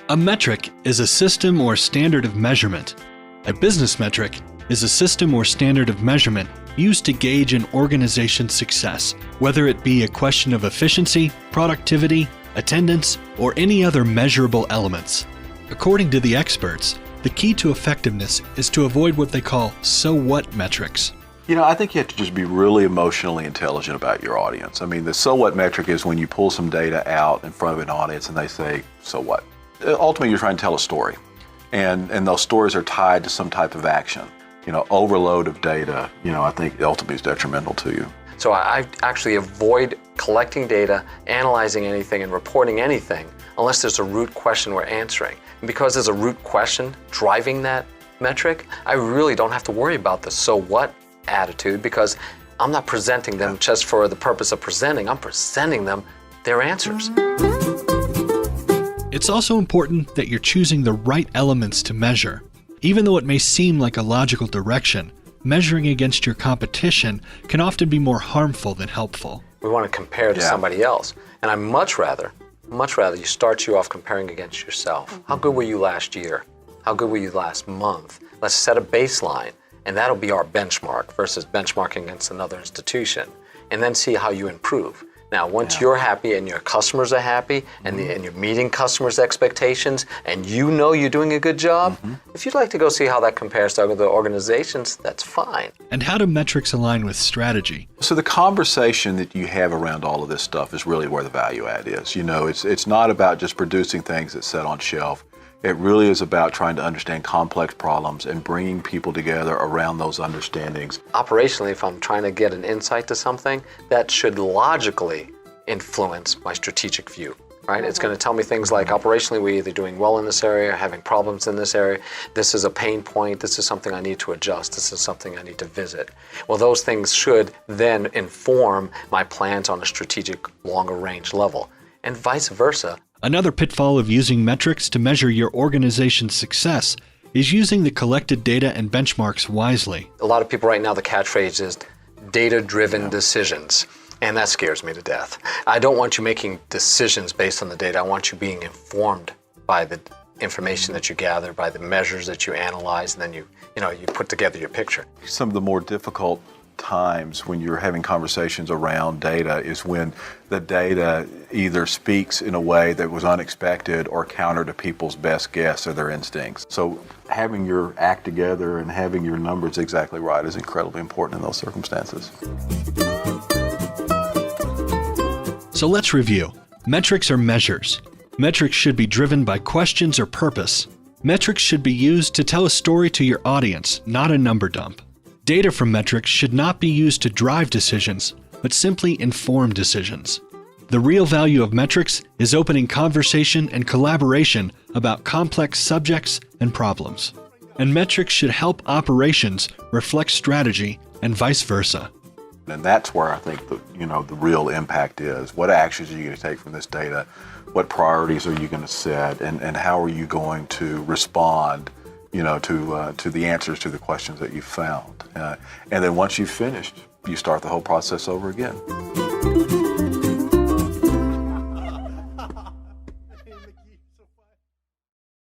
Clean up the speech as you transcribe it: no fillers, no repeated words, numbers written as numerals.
A metric is a system or standard of measurement. A business metric is a system or standard of measurement used to gauge an organization's success, whether it be a question of efficiency, productivity, attendance, or any other measurable elements. According to the experts, the key to effectiveness is to avoid what they call "so what" metrics. You know, I think you have to just be really emotionally intelligent about your audience. I mean, the so what metric is when you pull some data out in front of an audience and they say, so what? Ultimately, you're trying to tell a story. And those stories are tied to some type of action. You know, overload of data, I think ultimately is detrimental to you. So I actually avoid collecting data, analyzing anything, and reporting anything unless there's a root question we're answering. And because there's a root question driving that metric, I really don't have to worry about the so what attitude, because I'm not presenting them just for the purpose of presenting. I'm presenting them their answers. It's also important that you're choosing the right elements to measure. Even though it may seem like a logical direction, measuring against your competition can often be more harmful than helpful. We want to compare to somebody else. And I much rather you start you off comparing against yourself. How good were you last year? How good were you last month? Let's set a baseline, and that'll be our benchmark versus benchmarking against another institution. And then see how you improve. Now, once you're happy and your customers are happy and you're meeting customers' expectations and you know you're doing a good job, if you'd like to go see how that compares to other organizations, that's fine. And how do metrics align with strategy? So the conversation that you have around all of this stuff is really where the value add is. It's not about just producing things that sit on shelf. It really is about trying to understand complex problems and bringing people together around those understandings. Operationally, if I'm trying to get an insight to something, that should logically influence my strategic view, right? It's going to tell me things like, operationally, we're either doing well in this area, having problems in this area, this is a pain point, this is something I need to adjust, this is something I need to visit. Well, those things should then inform my plans on a strategic, longer range level, and vice versa. Another pitfall of using metrics to measure your organization's success is using the collected data and benchmarks wisely. A lot of people right now, the catchphrase is data-driven decisions, and that scares me to death. I don't want you making decisions based on the data. I want you being informed by the information that you gather, by the measures that you analyze, and then you put together your picture. Some of the more difficult times when you're having conversations around data is when the data either speaks in a way that was unexpected or counter to people's best guess or their instincts. So having your act together and having your numbers exactly right is incredibly important in those circumstances. So let's review. Metrics are measures. Metrics should be driven by questions or purpose. Metrics should be used to tell a story to your audience, not a number dump. Data from metrics should not be used to drive decisions, but simply inform decisions. The real value of metrics is opening conversation and collaboration about complex subjects and problems. And metrics should help operations reflect strategy and vice versa. And that's where I think the real impact is. What actions are you going to take from this data? What priorities are you going to set? And how are you going to respond to the answers to the questions that you found. And then once you've finished, you start the whole process over again.